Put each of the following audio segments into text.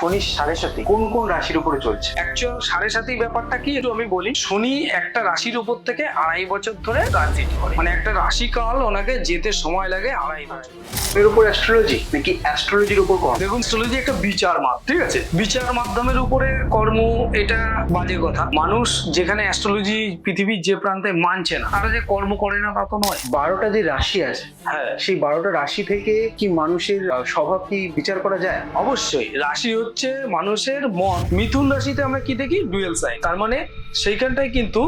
শনির সাড়ে সাথে কোন কোন রাশির উপরে চলছে? অ্যাকচুয়াল সাড়ে সাথী ব্যাপারটা কি একটু আমি বলি। শনি একটা রাশির উপর থেকে 2.5 বছর ধরে ট্রানজিট করে, মানে একটা রাশিকাল ওনাকে যেতে সময় লাগে 2.5 বছর। এর উপর অ্যাস্ট্রোলজি নাকি অ্যাস্ট্রোলজির উপর কম? দেখুন, অ্যাস্ট্রোলজি একটা বিচার মাধ্যম, ঠিক আছে? বিচার মাধ্যমের উপরে কর্ম, এটা বাজে কথা। মানুষ যেখানে অ্যাস্ট্রোলজি পৃথিবীর যে প্রান্তে মানছে না, তারা যে কর্ম করে না তা তো নয়। 12টা যে রাশি আছে, হ্যাঁ, সেই 12টা রাশি থেকে কি মানুষের স্বভাব কি বিচার করা যায়? অবশ্যই। রাশি হচ্ছে মানুষের মন। মিথুন রাশিতে আমরা কি দেখি? Dual sign. তার মানে সেইখানটায় কিন্তু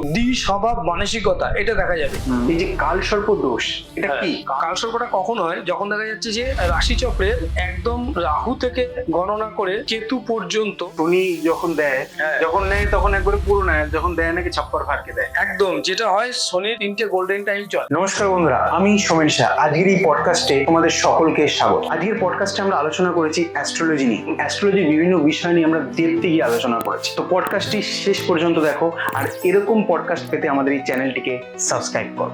স্বভাব মানসিকতা এটা দেখা যাবে। এই যে কালসর্প দোষ, এটা কি? কালসর্পটা কখন হয়? যখন দেখা যাচ্ছে যে রাশিচক্রে একদম রাহু থেকে গণনা করে কেতু পর্যন্ত শনি যখন দেয়, হ্যাঁ। যখন নেয় তখন একবারে পুরো নেয়, যখন দেয় নাকি ছাপ্পার ফারকে দেয়। একদম যেটা হয়, শনির 3টে গোল্ডেন টাইম চলে। নমস্কার বন্ধুরা, আমি সোমেন শাহ। আজকের এই পডকাস্টে তোমাদের সকলকে স্বাগত। আজকের পডকাস্টে আমরা আলোচনা করেছি অ্যাস্ট্রোলজি নিয়ে। অ্যাস্ট্রোলজির বিভিন্ন বিষয় নিয়ে আমরা ডেপথে গিয়ে আলোচনা করেছি। তো পডকাস্টটি শেষ পর্যন্ত দেখো, আর এরকম পডকাস্ট পেতে আমাদের এই চ্যানেলটিকে সাবস্ক্রাইব করো।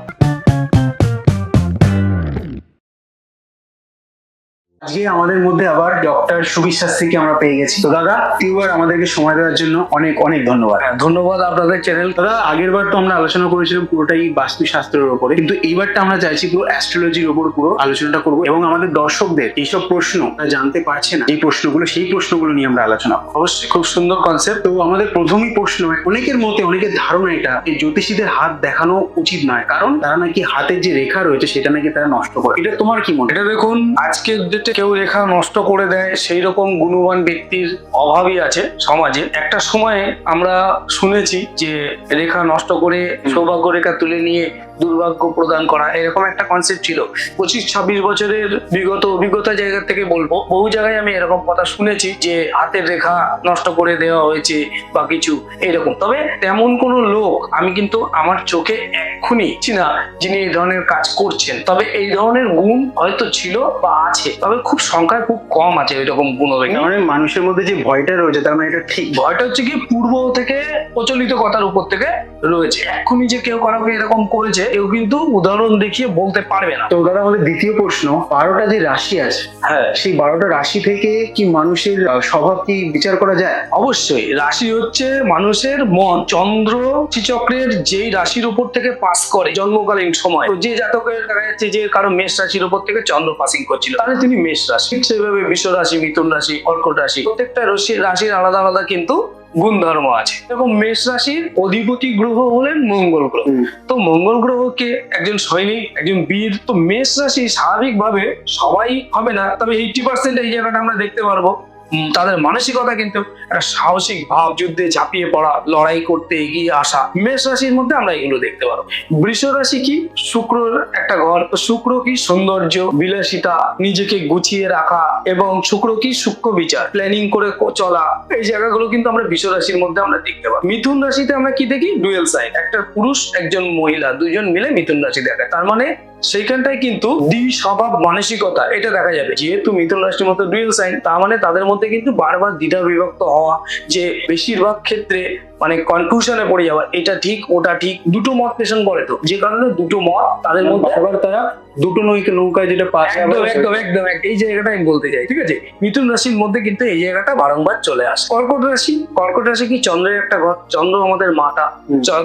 আজকে আমাদের মধ্যে আবার ডক্টর সুবীর শাস্ত্রীকে আমরা পেয়ে গেছি। তো দাদা, এবার আমাদেরকে সময় দেওয়ার জন্য অনেক অনেক ধন্যবাদ। ধন্যবাদ আপনাদের চ্যানেল। দাদা, আগের বার তো আমরা আলোচনা করেছিলাম পুরোটাই বাস্তুশাস্ত্রের উপরে, কিন্তু এইবারটা আমরা চাইছি পুরো অ্যাস্ট্রোলজির উপর পুরো আলোচনাটা করবো, এবং আমাদের দর্শকদের এইসব প্রশ্ন জানতে পারছে না, এই প্রশ্নগুলো, সেই প্রশ্নগুলো নিয়ে আমরা আলোচনা করবো। অবশ্যই, খুব সুন্দর কনসেপ্ট। তো আমাদের প্রথমেই প্রশ্ন, অনেকের মতে, অনেকের ধারণা এটা এই জ্যোতিষীদের হাত দেখানো উচিত নয়, কারণ তারা নাকি হাতের যে রেখা রয়েছে সেটা নাকি তারা নষ্ট করে। এটা তোমার কি মনে হয়? এটা দেখুন, আজকের ডেটে কেউ রেখা নষ্ট করে দেয় সেই রকম গুণবান ব্যক্তির অভাবই আছে সমাজে। একটা সময়ে আমরা শুনেছি যে রেখা নষ্ট করে সৌভাগ্য রেখা তুলে নিয়ে দুর্ভাগ্য প্রদান করা, এরকম একটা কনসেপ্ট ছিল। 25-26 বছরের বিগত অভিজ্ঞতা জায়গা থেকে বলবো, বহু জায়গায় আমি এরকম কথা শুনেছি যে হাতের রেখা নষ্ট করে দেওয়া হয়েছে বা কিছু এরকম। তবে তেমন কোনো লোক আমি কিন্তু আমার চোখে এক্ষুনি চিনি না যিনি এই ধরনের কাজ করছেন। তবে এই ধরনের গুণ হয়তো ছিল বা আছে, তবে খুব সংখ্যায় খুব কম আছে এরকম গুণরেখা। মানে মানুষের মধ্যে যে ভয়টা রয়েছে, তার মানে এটা ঠিক? ভয়টা হচ্ছে কি, পূর্ব থেকে প্রচলিত কথার উপর থেকে রয়েছে। এক্ষুনি যে কেউ কারোকে এরকম করেছে, কেউ কিন্তু উদাহরণ দেখিয়ে বলতে পারবে না। তো দাদা, আমাদের দ্বিতীয় প্রশ্ন, 12টা যে রাশি আছে, হ্যাঁ, সেই 12টা রাশি থেকে কি মানুষের স্বভাব কি বিচার করা যায়? অবশ্যই। রাশি হচ্ছে মানুষের মন। চন্দ্র চক্রের যেই রাশির উপর থেকে পাস করে জন্মকালীন সময়, তো যে জাতকের দেখা যাচ্ছে যে কারো মেষ রাশির উপর থেকে চন্দ্র পাসিং করছিল, তাহলে তিনি মেষ রাশি। সেভাবে বৃষ রাশি, মিথুন রাশি, কর্কট রাশি, প্রত্যেকটা রাশির আলাদা আলাদা কিন্তু গুণধর্ম আছে। এবং মেষ রাশির অধিপতি গ্রহ হলেন মঙ্গল গ্রহ। তো মঙ্গল গ্রহকে একজন সৈনিক, একজন বীর। তো মেষ রাশি স্বাভাবিকভাবে সবাই হবে না, তবে 80% এই জায়গাটা আমরা দেখতে পারবো তাদের মানসিকতা কিন্তু একটা সাহসিক ভাব, যুদ্ধে ঝাঁপিয়ে পড়া, লড়াই করতে এগিয়ে আসা। মেষ রাশির মধ্যে আমরা এগুলো দেখতে পারবো। বৃষ রাশি কি? শুক্রর একটা ঘর। শুক্র কি? সৌন্দর্য, বিলাসিতা, নিজেকে গুছিয়ে রাখা, এবং শুক্র কি? সূক্ষ্ম বিচার, প্ল্যানিং করে চলা। এই জায়গাগুলো কিন্তু আমরা বৃষ রাশির মধ্যে আমরা দেখতে পাবো। মিথুন রাশিতে আমরা কি দেখি? Dual sign. একটা পুরুষ, একজন মহিলা, দুজন মিলে মিথুন রাশি দেখায়। তার মানে সেইখানটায় কিন্তু স্বভাব মানসিকতা এটা দেখা যাবে। যেহেতু মিথুন রাশির মতো ডুয়েল সাইন, তার মানে তাদের মধ্যে কিন্তু বারবার দ্বিধা বিভক্ত হওয়া, যে বেশিরভাগ ক্ষেত্রে মানে কনফিউশনে পড়ে যাওয়া, এটা ঠিক ওটা ঠিক, দুটো মত পেশন করে। তো যে কারণে দুটো মত তাদের মধ্যে, আবার তারা দুটো নৌকায় যেটা পাশে। একদম একদম একদম এই জায়গাটা আমি বলতে চাই, ঠিক আছে? মিথুন রাশির মধ্যে কিন্তু এই জায়গাটা বারংবার চলে আসে। কর্কট রাশি। কর্কট রাশি কি? চন্দ্রের একটা ঘর। চন্দ্র আমাদের মাতা।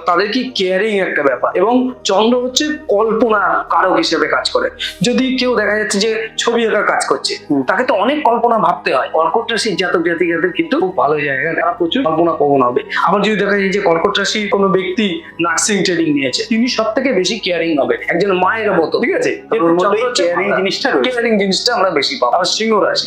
তাদের কি কেয়ারিং একটা ব্যাপার, এবং চন্দ্র হচ্ছে কল্পনা কারক হিসেবে কাজ করে। যদি কেউ দেখা যাচ্ছে যে ছবি আঁকার কাজ করছে, তাকে তো অনেক কল্পনা ভাবতে হয়। কর্কট রাশির জাতক জাতিকাদের কিন্তু খুব ভালো জায়গা, তারা প্রচুর কল্পনা প্রবণ হবে। আবার যদি দেখা যায় যে কর্কট রাশির কোনো ব্যক্তি নার্সিং ট্রেনিং নিয়েছে, তিনি সব থেকে বেশি কেয়ারিং হবে, একজন মায়ের মতো, ঠিক আছে? কেয়ারিং জিনিসটা আমরা বেশি পাবো। আবার সিংহ রাশি।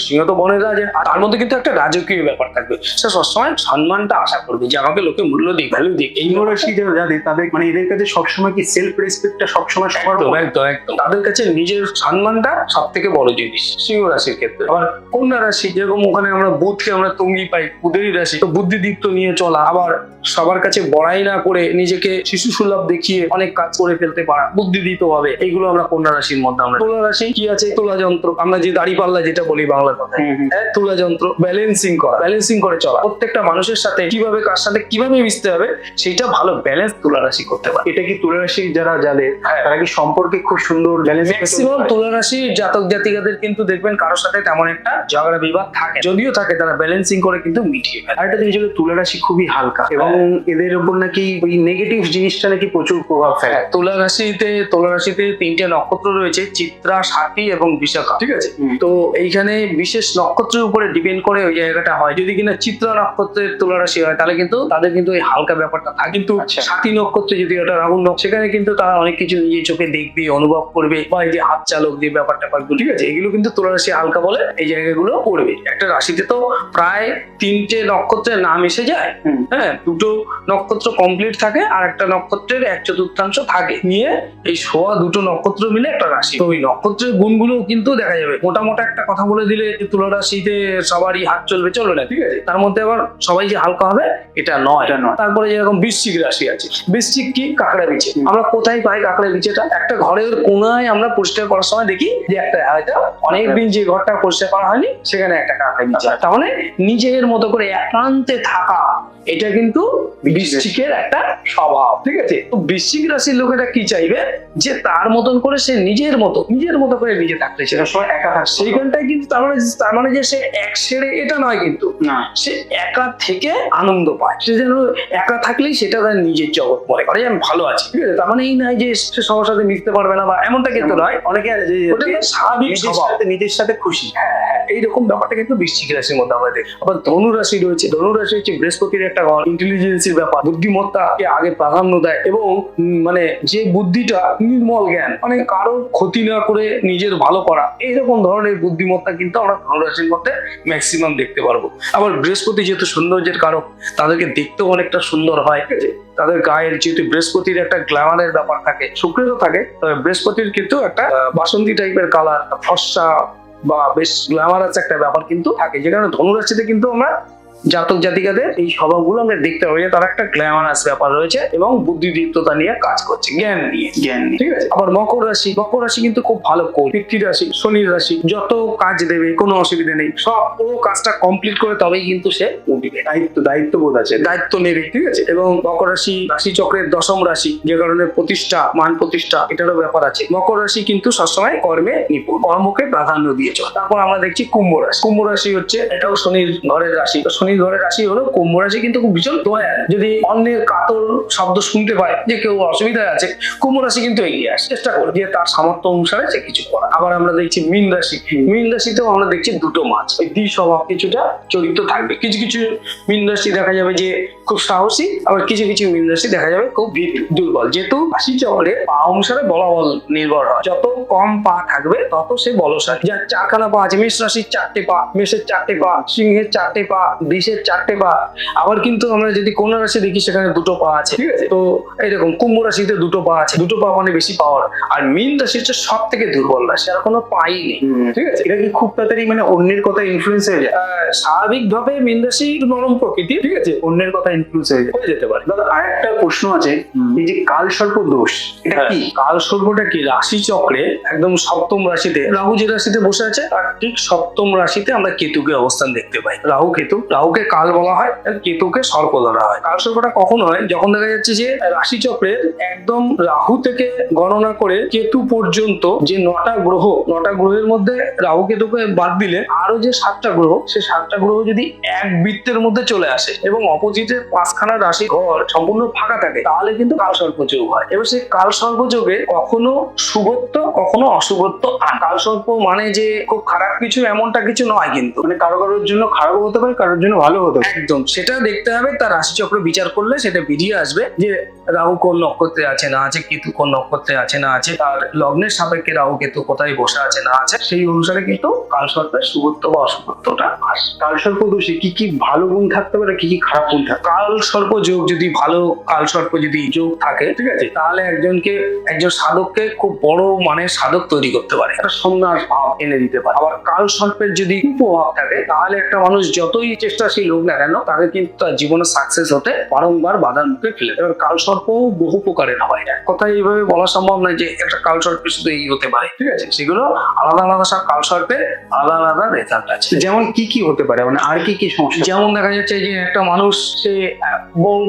সিংহ তো বনের রাজা, আর তার মধ্যে কিন্তু একটা রাজকীয় ব্যাপার থাকবে। সে সবসময় সম্মানটা আশা করবে যে আমাকে লোকে মূল্য দিক, ভ্যালু দিক। এই রাশি যাদের, তাদের মানে এদের কাছে সবসময় কি সেলফ রেসপেক্টটা সবসময় সবার? একদম তাদের কাছে নিজের সম্মানটা সব থেকে বড় জিনিস সিংহ রাশির ক্ষেত্রে। আবার কন্যা রাশি, যেরকম ওখানে আমরা বুধকে আমরা তঙ্গি পাই, বুধেরই রাশি। তো বুদ্ধিদীপ্ত নিয়ে চলা, আবার সবার কাছে বড়াই না করে নিজেকে শিশু সুলভ দেখিয়ে অনেক কাজ করে ফেলতে পারা বুদ্ধিদীপ্ত ভাবে, এইগুলো এইগুলো আমরা কন্যা রাশির মধ্যে আমরা তুলা রাশি কি আছে তুলা যন্ত্র আমরা যে দাড়ি পাল্লা যেটা বলি বাংলা কথায় তুলা যন্ত্র ব্যালেন্সিং করে চলা প্রত্যেকটা মানুষের সাথে কিভাবে কার সাথে কিভাবে মিশতে হবে সেটা ভালো ব্যালেন্স তুলা রাশি করতে পারে। এটা কি তুলা রাশি যারা যাদের তারা কি সম্পর্কে খুব সুন্দর ব্যালেন্স? ম্যাক্সিমাম তুলা রাশি জাতক জাতিকাদের কিন্তু দেখবেন কারোর সাথে তেমন একটা ঝগড়া বিবাদ থাকে, যদিও থাকে তারা ব্যালেন্সিং করে কিন্তু মিটিয়ে ফেলে। আরেকটা জিনিস হলো তুলা রাশি খুবই হালকা এবং এদের উপর নাকি ওই নেগেটিভ জিনিসটা নাকি প্রচুর প্রভাব ফেলে। তুলা রাশিতে 3টে নক্ষত্র রয়েছে, চিত্রা, স্বাতী এবং বিশাখা, ঠিক আছে। তো এইখানে বিশেষ নক্ষত্রের উপরে ডিপেন্ড করে ওই জায়গাটা হয়। যদি কিনা চিত্রা নক্ষত্রের তুলা রাশি হয় তাহলে কিন্তু তাদের কিন্তু এই হালকা ব্যাপারটা থাকে, কিন্তু স্বাতী নক্ষত্রে যদি ওটা রাহু নক্ষত্র সেখানে কিন্তু তারা অনেক কিছু নিজের চোখে দেখবে, অনুভব করবে, বা এই যে হাত চালক দিয়ে ব্যাপারটা ঠিক আছে, এগুলো কিন্তু তুলা রাশি হালকা বলে এই জায়গাগুলো পড়বে। একটা রাশিতে তো প্রায় 3টে নক্ষত্রের নাম এসে যায়, হ্যাঁ, 2টো নক্ষত্র কমপ্লিট থাকে আর একটা নক্ষত্রের 1/4 থাকে, নিয়ে এই সোয়া 2টো নক্ষত্র মিলে একটা রাশি। তো ওই নক্ষত্রের গুণগুলো কিন্তু দেখা যাবে। মোটামোটা একটা কথা বলে দিলে তুলা রাশিতে সবারই হাত চলবে না, ঠিক আছে, তার মধ্যে আবার সবাই যে হালকা হবে এটা নয়। তারপরে যেরকম বৃশ্চিক রাশি আছে, বৃশ্চিক কি কাঁকড়া বিছে। আমরা কোথায় পাই কাঁকড়া বিছেটা? একটা ঘরের কোনায় আমরা পরিষ্কার করার সময় দেখি যে একটা হয়তো অনেকদিন যে ঘরটা পরিষ্কার করা হয়নি সেখানে একটা কাঁকড়া বিছে। তাহলে নিজের মতো করে একান্তে থাকা, এটা কিন্তু বৃশ্চিকের একটা স্বভাব, ঠিক আছে। তো বৃশ্চিক রাশির লোকেরা কি চাইবে যে তার মতন করে সে নিজের মতো করে নিজে থাকতে চায়, সবাই একা থাকে সেইখানটায়। কিন্তু তার মানে যে সে এক সেরে এটা নয়, কিন্তু না, সে একা থেকে আনন্দ পায়। সে যেন একা থাকলেই সেটা তার নিজের জগৎ মনে করে আমি ভালো আছি, ঠিক আছে। তার মানে এই নয় যে সে সবার সাথে মিশতে পারবে না বা এমনটা কিন্তু নয়। অনেকে স্বাভাবিক নিজের সাথে খুশি, এইরকম ব্যাপারটা কিন্তু বৃশ্চিক রাশির মধ্যে আমরা দেখি। আবার ধনু রাশি রয়েছে, ধনু রাশি হচ্ছে বৃহস্পতির একটা ঘর, ইন্টেলিজেন্সের ব্যাপার, বুদ্ধিমত্তাকে আগে প্রাধান্য দেয় এবং মানে যে বুদ্ধিটা নির্মল জ্ঞান, মানে কারোর ক্ষতি না করে নিজের ভালো করা, এইরকম ধরনের বুদ্ধিমত্তা কিন্তু আমরা ধনু রাশির মধ্যে ম্যাক্সিমাম দেখতে পারবো। আবার বৃহস্পতি যেহেতু সৌন্দর্যের কারক, তাদেরকে দেখতেও অনেকটা সুন্দর হয়, ঠিক আছে। তাদের গায়ের যেহেতু বৃহস্পতির একটা গ্ল্যামারের ব্যাপার থাকে, শুক্রেরও থাকে, তবে বৃহস্পতির কিন্তু একটা বাসন্তী টাইপের কালার, ফর্সা বা বেশ গ্ল্যামারাস একটা ব্যাপার কিন্তু থাকে, যে কারণে ধনুরাশিতে কিন্তু আমরা জাতক জাতিকাদের এই স্বভাবগুলো আমরা দেখতে পাই যে তারা একটা গ্ল্যামারাস ব্যাপার রয়েছে এবং বুদ্ধিদীপ্ততা নিয়ে কাজ করছে, জ্ঞান নিয়ে, ঠিক আছে। আবার মকর রাশি কিন্তু খুব ভালো কোল, পিতৃ রাশি, শনির রাশি, যত কাজ দেবে কোনো অসুবিধা নেই, সব পুরো কাজটা কমপ্লিট করে তবেই কিন্তু সে উঠবে, দায়িত্ববোধ আছে, দায়িত্ব নেবে, ঠিক আছে। এবং মকর রাশি চক্রের 10ম রাশি, যে কারণে প্রতিষ্ঠা, মান প্রতিষ্ঠা এটারও ব্যাপার আছে। মকর রাশি কিন্তু সবসময় কর্মে নিপুণ, কর্মকে প্রাধান্য দিয়ে চলে। তারপর আমরা দেখছি কুম্ভ রাশি হচ্ছে এটাও শনির ঘরের রাশি। শনির ঘরের রাশি হলো কুম্ভ রাশি, কিন্তু খুব ভীষণ দয়া, যদি অন্যের কাতর শব্দ শুনতে পায় যে কেউ অসুবিধায় আছে, কুম্ভ রাশি কিন্তু এগিয়ে আসে, চেষ্টা করে যে তার সামর্থ্য অনুসারে সে কিছু করা। আবার আমরা দেখছি মীন রাশিতেও আমরা দেখছি 2টো মাছ, ওই দ্বি স্বভাব কিছুটা চরিত্র থাকবে। কিছু মীন রাশি দেখা যাবে যে খুব সাহসী, আবার কিছু মীন রাশি দেখা যাবে খুব দুর্বল। যেহেতু রাশি চক্রে পা অনুসারে বলাবল নির্ভর হয়, যত কম পা থাকবে তত সে বলশালী। যার 4খানা পা আছে, মেষ রাশির 4টে পা, মেষের 4টে পা, সিংহের 4টে পা, বৃষের 4টে পা। আবার কিন্তু আমরা যদি কন্যা রাশি দেখি সেখানে 2টো পা আছে, ঠিক আছে। তো এইরকম কুম্ভ রাশিতে 2টো পা আছে, 2টো পা মানে বেশি পাওয়ার। আর মীন রাশি হচ্ছে সব থেকে দুর্বল রাশি, আর কোনো পাই নেই, ঠিক আছে। এটা কি খুব তাড়াতাড়ি মানে অন্যের কথা ইনফ্লুয়েন্স হয়ে যায়? স্বাভাবিকভাবে মীন রাশি নরম প্রকৃতি, ঠিক আছে, অন্যের কথা ইনফ্লুয়েন্স হয়ে যেতে পারে। দাদা আরেকটা প্রশ্ন আছে, এই যে কালসর্প দোষ, এটা কি? কালসর্পটা কি? রাশি চক্রে একদম 7ম রাশিতে রাহু যে রাশিতে বসে আছে তার ঠিক 7ম রাশিতে আমরা কেতুকে অবস্থান দেখতে পাই। রাহুকে কাল বলা হয়, আর কেতুকে সর্প ধরা হয়। কালসর্পটা কখন হয়? যখন দেখা যাচ্ছে যে রাশি চক্রের একদম রাহু থেকে গণনা করে কেতু পর্যন্ত যে 9টা গ্রহের মধ্যে রাহু কেতুকে বাদ দিলে আরো যে 7টা গ্রহ, সে 7টা গ্রহ যদি এক বৃত্তের মধ্যে চলে আসে এবং অপোজিটের 5খানা রাশি ঘর সম্পূর্ণ ফাঁকা থাকে, তাহলে কিন্তু কালসর্প যোগ হয়। এবার সেই কালসর্প যোগে কখনো শুভত্ব কখনো অশুভত্ব। কালসর্প মানে যে খুব খারাপ কিছু এমনটা কিছু নয়, কিন্তু মানে কারোর জন্য খারাপ হতে পারে, কারোর জন্য ভালো হতে পারে। একদম সেটা দেখতে হবে, তার রাশিচক্র বিচার করলে সেটা বেরিয়ে আসবে যে রাহু কোন নক্ষত্রে আছে না আছে, কেতু কোন নক্ষত্রে আছে না আছে, তার লগ্নের সাপেক্ষে রাহু কেতু কোথায় বসে আছে না আছে, সেই অনুসারে কিন্তু কালসর্পের শুভত্ব বা অশুভত্বটা আসে। কালসর্প দোষে কি ভালো গুণ থাকতে পারে, কি খারাপ গুণ থাকে? কালসর্প যোগ যদি ভালো কালসর্প যদি যোগ থাকে, ঠিক আছে, তাহলে একজন সাধককে খুব বড় মানের সাধক তৈরি করতে পারে, একটা সন্ন্যাস ভাব এনে দিতে পারে। আবার কালসর্পের যদি কুপ্রভাব থাকে, তাহলে একটা মানুষ যতই চেষ্টাশীল হোক না কেন, তাকে কিন্তু তার জীবনে সাকসেস হতে বারংবার বাধার মুখে ফেলে। এবার কালসর্প কালসর্প বহু প্রকারের হয়। এক কথায় এইভাবে বলা সম্ভব নয় যে একটা কালসর্পে শুধু এই হতে পারে, ঠিক আছে? সেগুলো আলাদা আলাদা সব কালসর্পের আলাদা আলাদা রেজাল্ট আছে। যেমন কি কি হতে পারে, মানে আর কি কি সমস্যা? যেমন দেখা যাচ্ছে যে একটা মানুষ সে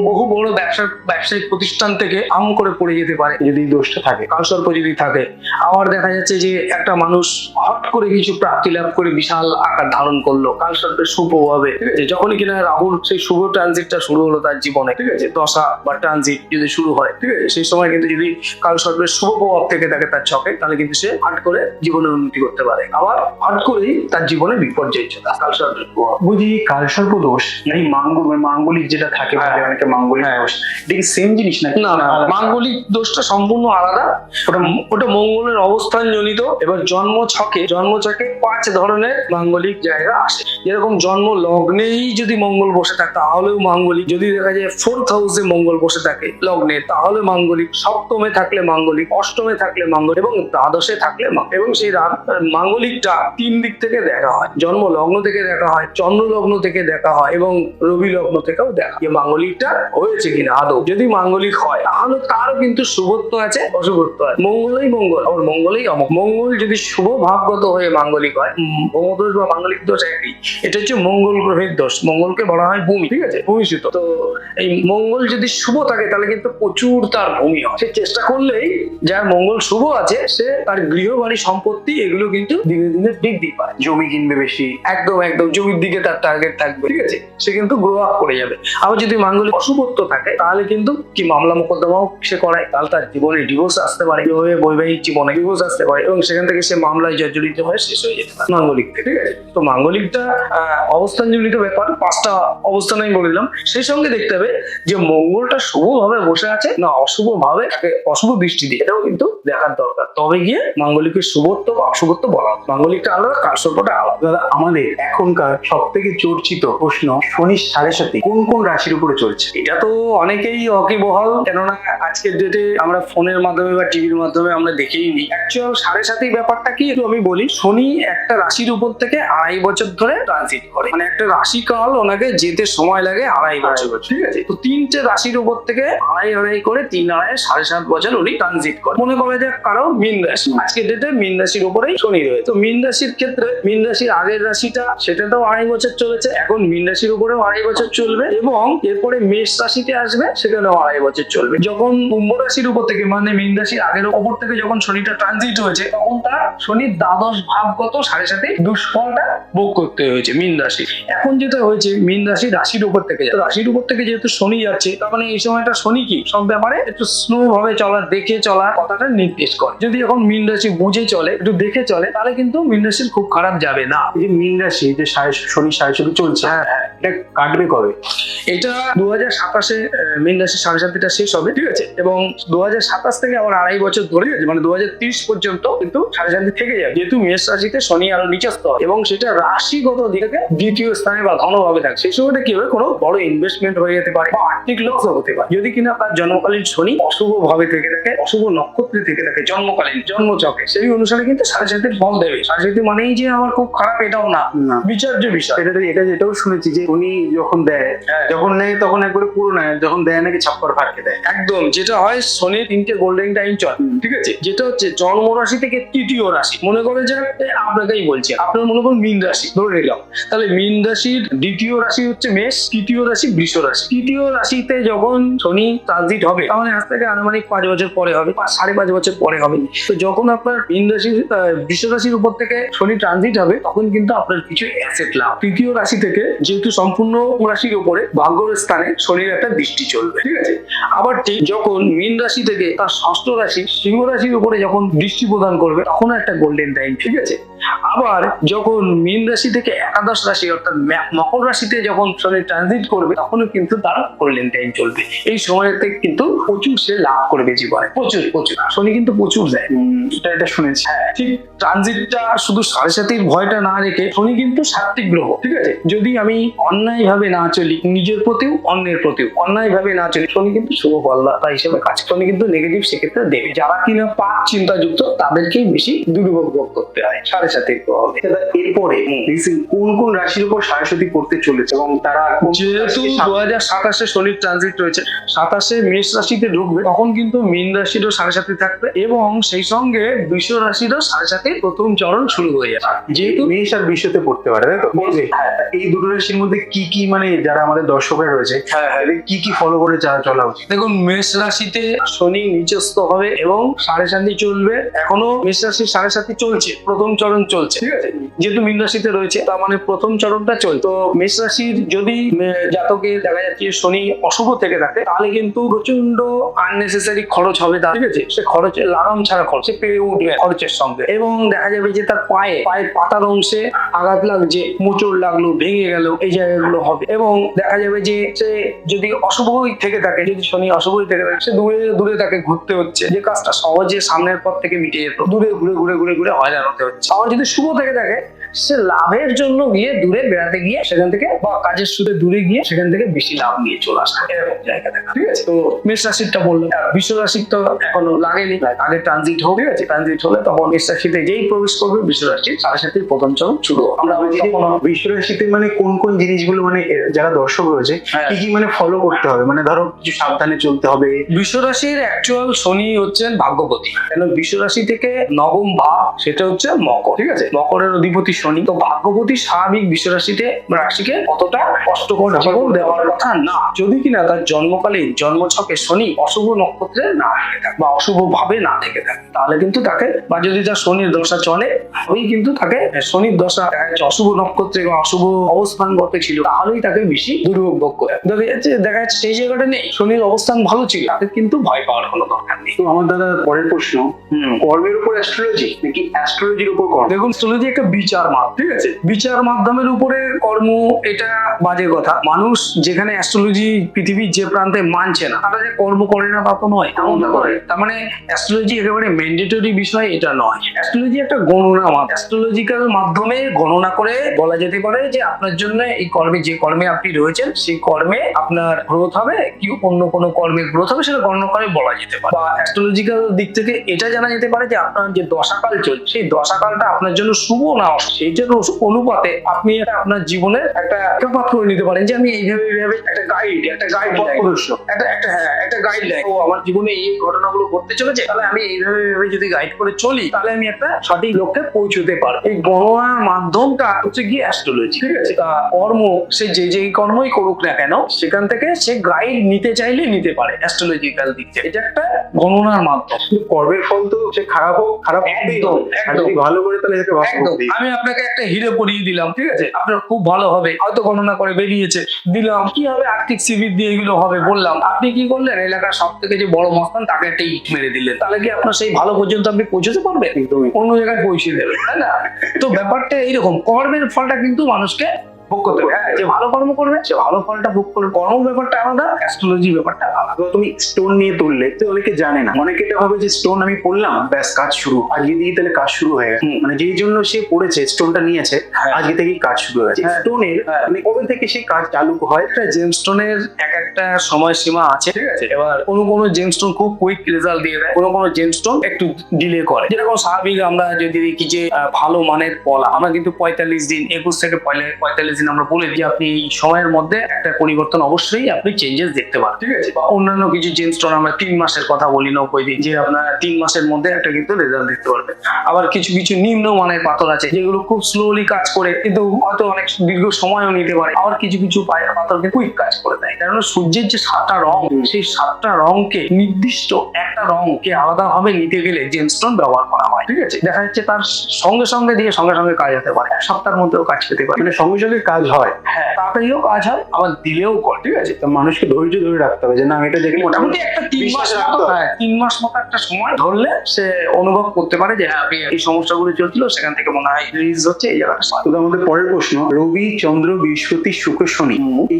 বহু বড় ব্যবসায়িক প্রতিষ্ঠান থেকে আম করে পড়ে যেতে পারে যদি এই দোষটা থাকে। কালসর্প যদি থাকে। আবার দেখা যাচ্ছে যে একটা মানুষ হট করে কিছু প্রাপ্তি লাভ করে বিশাল আকার ধারণ করলো কালসর্পের সুপ্রভাবে, ঠিক আছে? যখনই কিনা রাহুর সেই শুভ ট্রানজিটটা শুরু হলো তার জীবনে, ঠিক আছে, দশা বা ট্রানজিট যদি শুরু হয়, ঠিক আছে, সেই সময় কিন্তু যদি কালসর্পের শুভ প্রভাব থেকে থাকে তার ছকে, তাহলে কিন্তু সে হট করে জীবনে উন্নতি করতে পারে। আবার হট করেই তার জীবনে বিপর্যয় চলে আসে কালসর্পের প্রভাব। বুঝি কালসর্প দোষ এই মাঙ্গলিক যেটা থাকে, হ্যাঁ। বলে অনেকে মাঙ্গলিক হ্যাঁ। দোষ, এটা কি সেম জিনিস নাকি? না না, মাঙ্গলিক দোষটা সম্পূর্ণ আলাদা। ওটা মঙ্গলের অবস্থান জনিত। এবার জন্ম ছকে 5 ধরনের মাঙ্গলিক জায়গা আসে। যেরকম জন্ম লগ্নেই যদি মঙ্গল বসে থাকে তাহলেও মাঙ্গলিক। যদি দেখা যায় 4th হাউসে মঙ্গল বসে থাকে লগ্নে তাহলে মাঙ্গলিক। সপ্তমে থাকলে মাঙ্গলিক, অষ্টমে থাকলে মাঙ্গলিক এবং দ্বাদশে থাকলে এবং সেই মাঙ্গলিকটা 3 দিক থেকে দেখা হয়। জন্ম লগ্ন থেকে দেখা হয়, চন্দ্র লগ্ন থেকে দেখা হয় এবং রবি লগ্ন থেকেও দেখা হয় যে মাঙ্গলিকটা হয়েছে কিনা আদৌ। যদি মাঙ্গলিক হয় তাহলে তারও কিন্তু শুভত্ব আছে, অশুভত্ব আছে। মঙ্গলই মঙ্গল, আবার মঙ্গলই অমঙ্গল। মঙ্গল যদি শুভ ভাবগত হয়ে মাঙ্গলিক হয়, ভৌমদোষ বা মাঙ্গলিক দোষ একই। এটা হচ্ছে মঙ্গল গ্রহের দোষ। মঙ্গলকে বলা হয় ভূমি, ঠিক আছে, ভূমিসূত। তো এই মঙ্গল যদি শুভ থাকে তাহলে কিন্তু প্রচুর তার ভূমি হয়। সে চেষ্টা করলেই, যার মঙ্গল শুভ আছে, সে তার গৃহবাড়ি সম্পত্তি এগুলো কিন্তু দিনে দিনে বৃদ্ধি পায়। জমি কিনবে বেশি। একদম জমির দিকে তার টার্গেট থাকবে, ঠিক আছে, সে কিন্তু গ্রো আপ করে যাবে। আবার যদি মাঙ্গলিক অশুভত্ব থাকে তাহলে কিন্তু কি মামলা মোকদ্দমাও সে করায়, তাহলে তার জীবনে ডিভোর্স আসতে পারে, বৈবাহিক জীবনে ডিভোর্স আসতে পারে এবং সেখান থেকে সে মামলায় জর্জরিত হয়ে শেষ হয়ে যেতে পারে মাঙ্গলিক থেকে, ঠিক আছে? তো মাঙ্গলিকটা অবস্থান জনিত ব্যাপার। 5টা অবস্থান আমি বলে দিলাম। সেই সঙ্গে দেখতে হবে যে মঙ্গলটা শুভভাবে বসে আছে না অশুভ ভাবে, অশুভ দৃষ্টি দিয়ে, এটাও কিন্তু দেখার দরকার। তবে গিয়ে মাঙ্গলিকের শুভত্ব বা অশুভত্ব বলা হবে। মাঙ্গলিকটা আলাদা, কালসর্পটা আলাদা। দাদা, আমাদের এখনকার সব থেকে চর্চিত প্রশ্ন, শনি 7.5 কোন কোন রাশির উপরে চলছে? এটা তো অনেকেই ওয়াকিবহাল, কেননা আজকের ডেটে আমরা ফোনের মাধ্যমে বা টিভির মাধ্যমে আমরা দেখেই নিই। অ্যাকচুয়াল 7.5 ব্যাপারটা কি একটু আমি বলি। শনি একটা রাশির উপর থেকে 2.5 বছর ধরে ট্রানজিট করে, মানে একটা রাশিকাল ওনাকে যেতে সময় লাগে 2.5 বছর, ঠিক আছে? তো 3টে রাশির উপর থেকে 2.5 করে 3 2.5 7.5 বছর উনি ট্রানজিট করে। মনে করে যে কারো মীন রাশি, আজকের ডেটে মীন রাশির উপরেই শনি রয়েছে। তো মীন রাশির ক্ষেত্রে মীন রাশির আগের রাশিটা সেটাতেও 2.5 বছর চলেছে, এখন মীন রাশির উপরেও 2.5 বছর চলবে এবং এরপরে মেষ রাশিতে আসবে, সেখানেও 2.5 বছর চলবে। যখন কুম্ভ রাশির উপর থেকে, মানে মীন রাশির আগের উপর থেকে যখন শনিটা ট্রানজিট হয়েছে, তখন তার শনির দ্বাদশ ভাবগত 7.5 দুষ্ফলটা ভোগ করতে হয়েছে মীন রাশি। এখন যেটা হয়েছে, মীন রাশির উপর থেকে রাশির উপর থেকে যেহেতু শনি যাচ্ছে, তার মানে এই সময়টা শনি কি সব ব্যাপারে একটু স্লো ভাবে চলা, দেখে চলা কথাটা নির্দেশ করে। যদি এখন মীন রাশি বুঝে চলে, একটু দেখে চলে, তাহলে কিন্তু মীন রাশির খুব খারাপ যাবে না। এই যে মীন রাশি, যে শনি 7.5 চলছে, এটা কাটবে কবে? এটা 2027-এ মীন রাশির 7.5টা শেষ হবে, ঠিক আছে, এবং 2027 থেকে আবার 2.5 বছর ধরে, মানে 2030 পর্যন্ত কিন্তু 7.5 থেকে যাবে। যেহেতু মেষ রাশিতে শনি আরো নিচস্থ হবে এবং সেটা রাশিগত দিক থেকে 2য় স্থানে বা ধনভাবে থাকে, সেই সময়টা কি হবে, কোনো বড় ইনভেস্টমেন্ট হয়ে যেতে পারে বা আর্থিক লসও হতে পারে। যদি কিনা তার জন্মকালীন শনি অশুভ ভাবে থেকে থাকে, অশুভ নক্ষত্রে থেকে থাকে জন্মকালীন জন্মচকে, সেই অনুসারে কিন্তু 7.5 ফল দেবে। 7.5 মানেই যে আমার খুব খারাপ এটাও না, বিচার্য বিষয়। এটা যেটাও শুনেছি যে উনি যখন দেয়, যখন নেয় তখন একবারে পুরো নেয়, যখন দেয় নাকি ছাপ্পার ফাটকে দেয়। একদম, যেটা হয় শনির 3টে গোল্ডেন টাইম চল, ঠিক আছে, যেটা হচ্ছে জন্ম রাশি থেকে 3য় রাশি। মনে করে যে আপনাকেই বলছি, আপনার মনে করুন মীন রাশি ধরে নিলাম, তাহলে মীন রাশির 2য় রাশি হচ্ছে মেষ, 3য় রাশি বৃষ রাশি। 3য় রাশিতে যখন শনি ট্রানজিট হবে, তাহলে আজ থেকে আনুমানিক 5 বছর পরে হবে, 5.5 বছর পরে হবে। তো যখন আপনার মীন রাশি বৃষ রাশির উপর থেকে শনি ট্রানজিট হবে, তখন কিন্তু আপনার কিছু অ্যাসেট লাভ। 3য় রাশি থেকে যেহেতু সম্পূর্ণ রাশির উপরে ভাগ্যের স্থানে শনির একটা দৃষ্টি চলবে, ঠিক আছে। আবার ঠিক যখন মীন রাশি থেকে তার 6ষ্ঠ রাশি সিংহ রাশির উপরে যখন দৃষ্টি প্রদান করবে, তখন একটা গোল্ডেন টাইম, ঠিক আছে। আবার যখন মীন রাশি থেকে একাদশ রাশি অর্থাৎ মকর রাশিতে যখন শনি ট্রানজিট করবে, তখনও কিন্তু তার গোল্ডেন টাইম চলবে। এই সময়তে কিন্তু প্রচুর সে লাভ করবে জীবনে, প্রচুর প্রচুর। শনি কিন্তু প্রচুর দেয়, এটা শুনেছি। ঠিক ট্রানজিটটা শুধু 7.5 ভয়টা না রেখে, শনি কিন্তু সাত্ত্বিক গ্রহ, ঠিক আছে। যদি আমি অন্যায় ভাবে না চলি, নিজের প্রতিও অন্যের প্রতিও অন্যায় ভাবে না চলি, শনি কিন্তু শুভ ফলদাতা হিসেবে কাজ। শনি কিন্তু নেগেটিভ সেক্ষেত্রে দেবে। যারা কিনা পাপ চিন্তা যুক্ত, তাদেরকেই বেশি দুর্ভোগ ভোগ করতে হয় 7.5 সাথে হবে। এরপরে কোন কোন রাশির উপর সরস্বতী পড়তে চলেছে এবং তারা যেহেতু 2027 শনির ট্রানজিট রয়েছে, 27 মেষ রাশিতে ঢুকবে, তখন কিন্তু মীন রাশিরও সাড়ে সাথে থাকবে এবং সেই সঙ্গে বৃষ রাশিরও সাড়ে সাথে প্রথম চরণ শুরু হয়ে যাবে। যেহেতু মেষ আর বৃষতে পড়তে পারে, তাই তো? এই দুটো রাশির মধ্যে কি কি মানে যারা আমাদের দর্শকরা রয়েছে তাদের কি কি ফলো করে চলা উচিত? দেখুন, মেষ রাশিতে শনি নিচস্থ হবে এবং সাড়ে সাথে চলবে। এখনো মেষ রাশির সাড়ে সাথে চলছে, প্রথম চরণ চলছে, ঠিক আছে। যেহেতু মীন রাশিতে রয়েছে তার মানে প্রথম চরণটা চলছে। তো মেষ রাশির যদি জাতকে দেখা যাচ্ছে শনি অশুভ থেকে থাকে, তাহলে কিন্তু প্রচন্ড আননেসেসারি খরচ হবে তার, ঠিক আছে। সে খরচের লাগাম ছাড়া খরচ, সে পেয়ে উঠবে খরচের সঙ্গে। এবং দেখা যাবে যে তার পায়ের পাতার অংশে আঘাত লাগছে, মোচড় লাগলো, ভেঙে গেল, এই জায়গাগুলো হবে। এবং দেখা যাবে যে সে যদি অশুভই থেকে থাকে, যদি শনি অশুভই থেকে থাকে, সে দূরে দূরে তাকে ঘুরতে হচ্ছে, যে কাজটা সহজে সামনের পথ থেকে মিটে যেত, দূরে ঘুরে ঘুরে ঘুরে ঘুরে হয়রান হতে হচ্ছে। আবার যদি শুভ থেকে থাকে, সে লাভের জন্য গিয়ে দূরে বেড়াতে গিয়ে সেখান থেকে বা কাজের সুদে দূরে গিয়ে সেখান থেকে বেশি লাভ নিয়ে চলে আসে, এরকম জায়গা দেখা, ঠিক আছে। তো মেষ রাশিটা বললাম। বৃষ রাশির তো এখনো লাগেনি, আগে ট্রানজিট হবে, ঠিক আছে। ট্রানজিট হলে তখন মেষ রাশিতে যেই প্রবেশ করবে বৃষ রাশির সাড়ে সাথে প্রথম চরণ শুরু হবে। আমরা বৃষ রাশিতে মানে কোন কোন জিনিসগুলো মানে যারা দর্শক রয়েছে কি কি মানে ফলো করতে হবে, মানে ধরো কিছু সাবধানে চলতে হবে? বৃষ রাশির অ্যাকচুয়াল শনি হচ্ছেন ভাগ্যপতি, কেন বৃষ রাশি থেকে নবম ভাব সেটা হচ্ছে মকর, ঠিক আছে। মকরের অধিপতি শনি, তো ভাগ্যপতি স্বাভাবিক বৃষ রাশিতে রাশিকে অতটা কষ্টকর জীবন দেওয়ার কথা না, যদি কিনা তার জন্মকালীন জন্মছকে শনি অশুভ নক্ষত্রে না থেকে থাকে বা অশুভ ভাবে না থেকে থাকে, তাহলে কিন্তু তাকে, বা যদি তার শনির দশা চলে, ওই কিন্তু তাকে শনির দশা অশুভ নক্ষত্রে বা অশুভ অবস্থানগত ছিল, তাহলেই তাকে বেশি দুর্ভোগ ভোগ করে। দেখা যাচ্ছে সেই জায়গাটা নেই, শনির অবস্থান ভালো ছিল, তাদের কিন্তু ভয় পাওয়ার কোনো দরকার নেই। তো আমার দাদা পরের প্রশ্ন, কর্মের উপর অ্যাস্ট্রোলজি নাকি অ্যাস্ট্রোলজির উপর কর্ম? দেখুন, অ্যাস্ট্রোলজি একটা বিচার মাধ্যম, ঠিক আছে। বিচার মাধ্যমের উপরে কর্ম, এটা বাজে কথা। মানুষ যেখানে অ্যাস্ট্রোলজি পৃথিবীর যে প্রান্তে মানছে না, তারা যে কর্ম করে না তা তো নয়, তেমনটা করে। তার মানে অ্যাস্ট্রোলজি একেবারে ম্যান্ডেটরি বিষয় এটা নয়। অ্যাস্ট্রোলজি একটা গণনা মাধ্যম, অ্যাস্ট্রোলজিক্যাল মাধ্যমে গণনা করে বলা যেতে পারে যে আপনার জন্য এই কর্মে, যে কর্মে আপনি রয়েছেন সেই কর্মে আপনার গ্রোথ হবে কি অন্য কোনো কর্মের গ্রোথ হবে, সেটা গণনা করে বলা যেতে পারে। বা অ্যাস্ট্রোলজিক্যাল দিক থেকে এটা জানা যেতে পারে যে আপনার যে দশাকাল চলছে, সেই দশাকালটা আপনার জন্য শুভ না অশুভ, সেইটার অনুপাতে আপনি আপনার জীবনের একটা পাঠ করে নিতে পারেন যে আমি এইভাবে একটা গাইডলাইন, একটা গাইডলাইন, ও আমার জীবনে এই ঘটনাগুলো ঘটতে চলেছে, তাহলে আমি এইভাবে যদি গাইড করে চলি, তাহলে আমি একটা সঠিক লক্ষ্যে পৌঁছতে পারবো। এই গণনার মাধ্যমটা হচ্ছে কি অ্যাস্ট্রোলজি, ঠিক আছে। তা কর্ম, সে যে কর্মই করুক না কেন, সেখান থেকে সে গাইড নিতে চাইলে নিতে পারে অ্যাস্ট্রোলজিক্যাল দিক থেকে। এটা একটা গণনার মাধ্যম। কর্মের ফল তো সে খারাপ হোক, খারাপ একদম ভালো করে তাহলে একদম। আমি আপনাকে একটা হিরে পরিয়ে দিলাম, ঠিক আছে, আপনার খুব ভালো হবে, হয়তো গণনা করে বেরিয়েছে, দিলাম কি হবে, আর্থিক শিবির দিয়ে এগুলো হবে বললাম, আপনি কি করলেন, এলাকার সব থেকে যে বড় মস্তান তাকে একটা ইট মেরে দিলেন, তাহলে কি আপনার সেই ভালো পর্যন্ত আপনি পৌঁছতে পারবেন? অন্য জায়গায় পৌঁছে দেবেন, তাই না? তো ব্যাপারটা এইরকম, কর্মের ফলটা কিন্তু মানুষকে ভোগ করতে হবে। যে ভালো কর্ম করবে সে ভালো ফলটা ভোগ করবে। কর্ম ব্যাপারটা আলাদা, অ্যাস্ট্রোলজি ব্যাপারটা আলাদা। তুমি স্টোন নিয়ে তুললে তো অনেকে জানে না, অনেকে এটা ভাবে যে স্টোন আমি পড়লাম ব্যাস কাজ শুরু, আজকে দিয়ে তাহলে কাজ শুরু হয়ে গেছে, মানে যেই জন্য সে পড়েছে স্টোনটা নিয়েছে আজকে থেকেই কাজ শুরু হয়ে গেছে। স্টোনের মানে কবে থেকে সেই কাজ চালু হয়? একটা জেমস্টোনের একটা সময়সীমা আছে, ঠিক আছে। এবার কোনো জেমস্টোন খুব কুইক রেজাল্ট দিয়ে দেয়, কোনো জেমস্টোন একটু ডিলে করে। যেরকম স্বাভাবিক আমরা যদি দেখি যে ভালো মানের পলা, আমরা কিন্তু 45 দিন 21 থেকে 45 দিন আমরা বলে দিই, আপনি এই সময়ের মধ্যে একটা পরিবর্তন অবশ্যই আপনি চেঞ্জেস দেখতে পান, ঠিক আছে। বা অন্যান্য কিছু জেমস্টোন আমরা 3 মাসের কথা বলি, 90 দিন, যে আপনার 3 মাসের মধ্যে একটা কিন্তু রেজাল্ট দেখতে পারবেন। আবার কিছু নিম্ন মানের পাথর আছে যেগুলো খুব স্লোলি কাজ করে, কিন্তু হয়তো অনেক দীর্ঘ সময়ও নিতে পারে। আবার কিছু পাথরকে কুইক কাজ করে দেয়, কারণ সূর্যের যে 7টা রং, সেই 7টা রংকে নির্দিষ্ট একটা রংকে আলাদাভাবে নিতে গেলে জেমস্টোন ব্যবহার করা হয়, ঠিক আছে। দেখা যাচ্ছে তার সঙ্গে সঙ্গে কাজ হতে পারে, এক সপ্তাহের মধ্যেও কাজ পেতে পারে, মানে সঙ্গে সঙ্গে কাজ হয়। হ্যাঁ, তাড়াতাড়িও কাজ হয়, আবার দিলেও করে, ঠিক আছে। তো মানুষকে ধৈর্য ধরে রাখতে হবে যে না, আমি এটা দেখি মোটামুটি একটা 3 মাস মতো, 3 মাস মতো একটা সময় ধরলে সে অনুভব করতে পারে যে হ্যাঁ, আপনি এই সমস্যাগুলো চলছিল, সেখান থেকে মনে হয় রিলিজ হচ্ছে এই জায়গাটা। তো আমাদের পরের প্রশ্ন, রবি, চন্দ্র, বৃহস্পতি, শুক্র, শনি,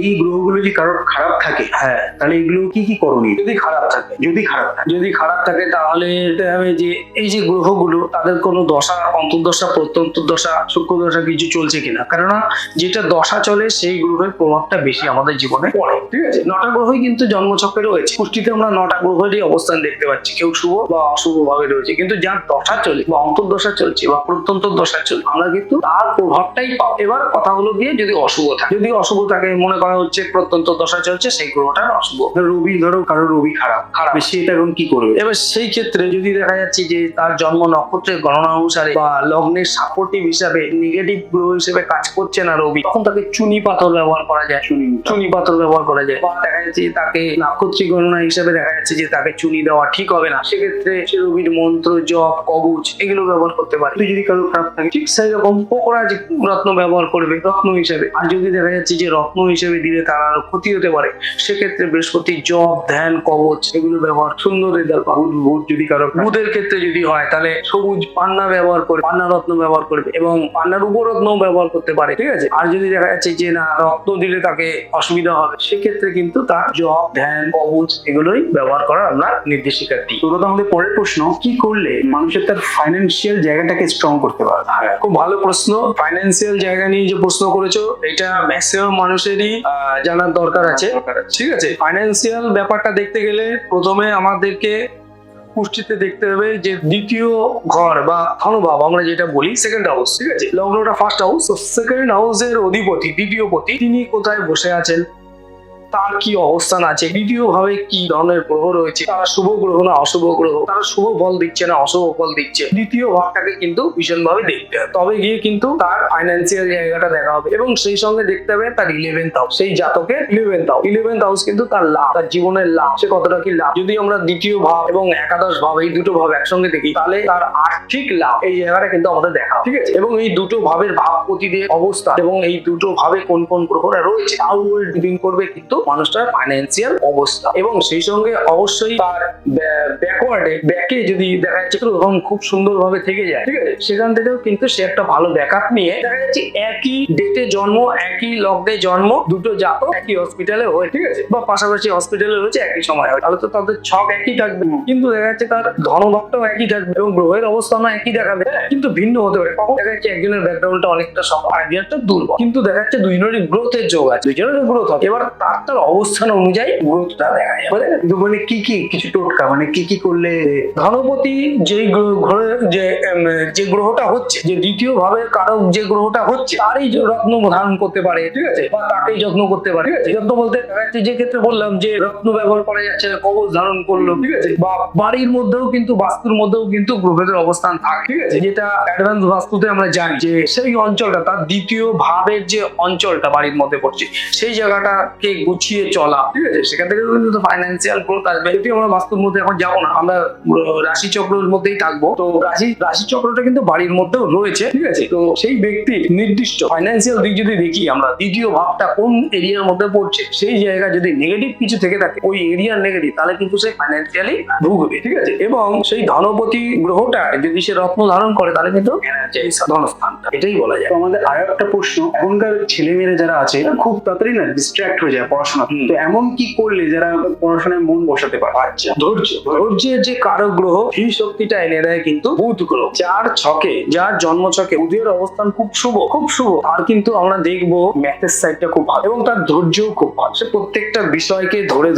এই গ্রহগুলো যদি কারোর খারাপ থাকে থাকে হ্যাঁ, তাহলে এগুলো কি কি করণীয়? যদি খারাপ থাকে, যদি খারাপ থাকে তাহলে এটা হবে যে এই যে গ্রহগুলো তাদের কোনো দশা, অন্তর্দশা, প্রত্যন্তর্দশা, সূক্ষ্ম দশা কিছু চলছে কিনা। কেননা যেটা দশা চলে সেই গ্রহের প্রভাবটা বেশি আমাদের জীবনে পড়ে। ঠিক আছে, 9টা গ্রহই কিন্তু জন্মছকে রয়েছে। পুষ্টিতে আমরা 9টা গ্রহেরই অবস্থান দেখতে পাচ্ছি, কেউ শুভ বা অশুভ ভাবে রয়েছে। কিন্তু যার দশা চলে বা অন্তর্দশা চলছে বা প্রত্যন্তর দশা চলছে, আমরা কিন্তু তার প্রভাবটাই পাবো। এবার কথা হলো গিয়ে যদি অশুভ থাকে, মনে করা হচ্ছে প্রত্যন্তর দশা চলছে, সেই গ্রহটা অশুভ। রবি, ধরো কারো রবি খারাপ, সে এটা এখন কি করবে? এবার সেই ক্ষেত্রে যদি দেখা যাচ্ছে যে তার জন্ম নক্ষত্রের গণনা অনুসারে বা লগ্নের সাপোর্টিভ হিসাবে নেগেটিভ গ্রহ হিসেবে কাজ করছে না রবি, তখন তাকে চুনি পাথর ব্যবহার করা যায়। বা দেখা যাচ্ছে যে তাকে নাক্ষত্রিক গণনা হিসাবে দেখা যাচ্ছে যে তাকে চুনি দেওয়া ঠিক হবে না, সেক্ষেত্রে সে রবির মন্ত্র, জপ, কবচ এগুলো ব্যবহার করতে পারে। যদি কারো খারাপ থাকে, ঠিক সেই রকম পোকরাজ রত্ন ব্যবহার করবে রত্ন হিসেবে। আর যদি দেখা যাচ্ছে যে রত্ন হিসেবে দিলে তার আরো ক্ষতি হতে পারে, সেক্ষেত্রে বৃহস্পতি জপ, ধ্যান, কবচ এগুলো ব্যবহার সুন্দর রেজাল্ট পাবে। যদি কারো বুধের ক্ষেত্রে যদি হয় তাহলে সবুজ পান্না ব্যবহার করে, পান্না রত্ন ব্যবহার করবে এবং পান্নার উপরত্ন ব্যবহার করতে পারে। ঠিক আছে, আর যদি দেখা যাচ্ছে যে না রত্ন দিলে তাকে অসুবিধা হবে, সেক্ষেত্রে কিন্তু তার জপ, ধ্যান, কবচ এগুলোই ব্যবহার করার আমরা নির্দেশিকা দিই। তো দাদা, আমাদের পরের প্রশ্ন, কি করলে মানুষের তার ফাইন্যান্সিয়াল জায়গাটাকে স্ট্রং করতে পারে? খুব ভালো প্রশ্ন। ফাইন্যান্সিয়াল জায়গা নিয়ে যে প্রশ্ন করেছো, এটা ম্যাক্সিমাম মানুষেরই জানার দরকার আছে। ঠিক আছে, ফাইন্যান্সিয়াল ব্যাপারটা দেখতে গেলে প্রথমে আমাদেরকে পুষ্টিতে দেখতে হবে যে দ্বিতীয় ঘর বা ধনভাব আমরা যেটা বলি সেকেন্ড হাউস। ঠিক আছে, লগ্নটা ফার্স্ট হাউস, তো সেকেন্ড হাউসের অধিপতি, দ্বিতীয় পতি, তিনি কোথায় বসে আছেন, তার কি অবস্থান আছে, দ্বিতীয় ভাবে কি ধরনের গ্রহ রয়েছে, তারা শুভ গ্রহ না অশুভ গ্রহ, তারা শুভ ফল দিচ্ছে না অশুভ ফল দিচ্ছে, দ্বিতীয় ভাবটাকে কিন্তু ভীষণ ভাবে দেখতে হবে। তবে গিয়ে কিন্তু তার ফাইন্যান্সিয়াল জায়গাটা দেখা হবে এবং সেই সঙ্গে দেখতে হবে তার 11th হাউস, সেই জাতকের 11th হাউস কিন্তু তার লাভ, তার জীবনের লাভ, সে কতটা কি লাভ। যদি আমরা দ্বিতীয় ভাব এবং একাদশ ভাব এই দুটো ভাব একসঙ্গে দেখি, তাহলে তার আর্থিক লাভ এই জায়গাটা কিন্তু আমাদের দেখা হবে। ঠিক আছে, এবং এই দুটো ভাবের ভাবপতিদের অবস্থা এবং এই দুটো ভাবে কোন কোন গ্রহরা রয়েছে তার উপর ডিপেন্ড করবে কিন্তু মানুষটার ফাইন্যান্সিয়াল অবস্থা। এবং সেই সঙ্গে অবশ্যই তার ব্যাকে যদি দেখা যাচ্ছে তখন খুব সুন্দরভাবে থেকে যায়, ঠিক আছে, সেখান থেকেও কিন্তু সে একটা ভালো ব্যাকআপ নিয়ে দেখা যাচ্ছে একই ডেটে জন্ম, একই লগ্নে জন্ম, দুটো জাতক একই হসপিটালে হয়, ঠিক আছে, বা পাশাপাশি হসপিটালে রয়েছে একই সময় হয়, তাহলে তো তাদের ছক একই থাকবে, কিন্তু দেখা যাচ্ছে তার ধনভাবটাও একই থাকবে এবং গ্রহের অবস্থানও একই দেখাবে, কিন্তু ভিন্ন হতে পারে। কখন দেখা যাচ্ছে একজনের ব্যাকগ্রাউন্ডটা অনেকটা সফল, একজনটা দুর্বল, কিন্তু দেখা যাচ্ছে দুজনেরই গ্রোথের যোগ আছে, দুজনের গ্রোথ হবে। এবার তার অবস্থান অনুযায়ী গ্রোথটা দেখা যায়। মানে কি কি কিছু টোটকা, মানে কি কি করলে ধনপতি যেই ঘরে যে গ্রহটা হচ্ছে, যে দ্বিতীয় ভাবের কারক যে গ্রহটা হচ্ছে, তারই রত্ন ধারণ করতে পারে, ঠিক আছে, বা তাকেই যত্ন করতে পারে। ঠিক আছে, যত্ন বলতে যে ক্ষেত্রে বললাম যে রত্ন ব্যবহার করা যাচ্ছে না, কবচ ধারণ করলো, ঠিক আছে, বা বাড়ির মধ্যেও কিন্তু বাস্তুর মধ্যেও কিন্তু গ্রহের অবস্থান থাকে। ঠিক আছে, যেটা অ্যাডভান্স বাস্তুতে আমরা জানি যে সেই অঞ্চলটা, তার দ্বিতীয় ভাবের যে অঞ্চলটা বাড়ির মধ্যে পড়ছে, সেই জায়গাটাকে গুছিয়ে চলা, ঠিক আছে, সেখান থেকে কিন্তু ফাইন্যান্সিয়াল গ্রোথ আসবে। যদি আমরা বাস্তুর মধ্যে এখন যাবো না, আমরা রাশি চক্রের মধ্যেই থাকবো। তো রাশি চক্রটা কিন্তু বাড়ির মধ্যেও রয়েছে, ঠিক আছে, তো সেই ব্যক্তির নির্দিষ্ট ফাইন্যান্সিয়াল দিক যদি দেখি আমরা, দ্বিতীয় ভাবটা কোন এরিয়ার মধ্যে পড়ছে, সেই জায়গা যদি নেগেটিভ কিছু থেকে থাকে, ওই এরিয়ার নেগেটিভ, তাহলে কিন্তু সে ফাইন্যান্সিয়ালি ভুগবে। ঠিক আছে, এবং সেই ধনপতি গ্রহটা যদি সে রত্ন ধারণ করে, তাহলে কিন্তু ধনস্থানটা, এটাই বলা যায়। তো আমাদের আরো একটা প্রশ্ন, এখনকার ছেলেমেয়েরা যারা আছে খুব তাড়াতাড়ি না ডিস্ট্র্যাক্ট হয়ে যায় পড়াশোনা, তো এমন কি করলে যারা পড়াশোনায় মন বসাতে পারে? আচ্ছা, ধৈর্যের যে কারক গ্রহ, এই শক্তিটা এনে দেয় কিন্তু বুধ গ্রহ। যার জন্ম ছকে বুধের অবস্থান খুব শুভ, আর কিন্তু আমরা দেখবো ম্যাথের সাইডটা খুব ভালো এবং তার ধৈর্যও খুব ভালো। সে প্রত্যেকটা বিষয়কে ধরে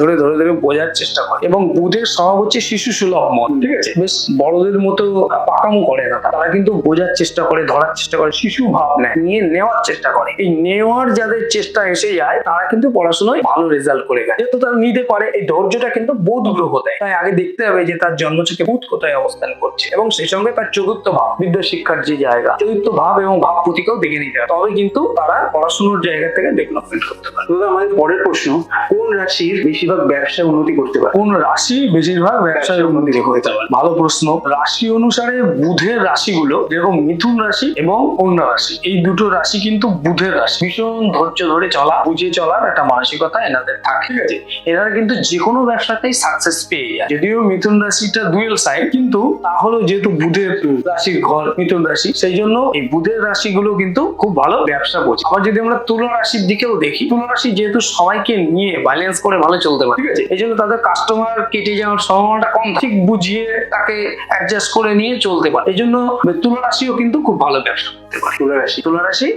বোঝার চেষ্টা করে এবং বুধের স্বভাব হচ্ছে শিশু সুলভ মন। ঠিক আছে, বেশ বড়দের মতো পাকামো করে না, তারা কিন্তু বোঝার চেষ্টা করে, ধরার চেষ্টা করে, শিশু ভাব নিয়ে নেওয়ার চেষ্টা করে। এই নেওয়ার যাদের চেষ্টা এসে যায়, তারা কিন্তু পড়াশোনায় ভালো রেজাল্ট করে গেছে, যেহেতু তারা নিতে পারে। এই ধৈর্যটা কিন্তু বুধ গ্রহ দেয়। তাই আগে দেখতে হবে যে তার জন্মছকে বুধ কোথায় অবস্থান করছে এবং সেই সঙ্গে তার চতুর্থ ভাব, বিদ্যা শিক্ষার যে জায়গা, চতুর্থ ভাব এবং ভাবপতিকেও দেখে নিতে হবে, তবে কিন্তু তারা পড়াশোনার জায়গা থেকে ডেভেলপমেন্ট করতে পারে। আমাদের পরের প্রশ্ন, কোন রাশির বেশিরভাগ ব্যবসায় উন্নতি করতে পারে? কোন রাশি বেশিরভাগ ব্যবসায় উন্নতি করতে পারে? ভালো প্রশ্ন। রাশি অনুসারে বুধের রাশিগুলো, যেরকম মিথুন রাশি এবং কন্যা রাশি, এই দুটো রাশি কিন্তু বুধের রাশি। ভীষণ ধৈর্য ধরে চলা, বুঝে চলার একটা মানসিক মানসিকতা এনাদের থাকে, ঠিক আছে। এনারা কিন্তু যে কোনো ব্যবসাতেই সাকসেস পেয়ে যায়। যদিও মিথুন রাশিটা ডুয়েল সাইড, কিন্তু তাহলেও যেহেতু বুধের রাশির ঘর মিথুন রাশি, সেই জন্য এই বুধের রাশিগুলো কিন্তু খুব ভালো ব্যবসা বোঝে। আবার যদি আমরা তুলা রাশির দিকেও দেখি, তুলা রাশি যেহেতু সবাইকে নিয়ে ব্যালেন্স করে ভালো চলতে পারে, ঠিক আছে, এই জন্য তাদের কাস্টমার কেটে যাওয়ার সম্ভাবনাটা কম থাকে। ঠিক বুঝিয়ে তাকে অ্যাডজাস্ট করে নিয়ে চলতে পারে। এই জন্য তুলা রাশিও কিন্তু খুব ভালো ব্যবসা করতে পারে। তুলা রাশি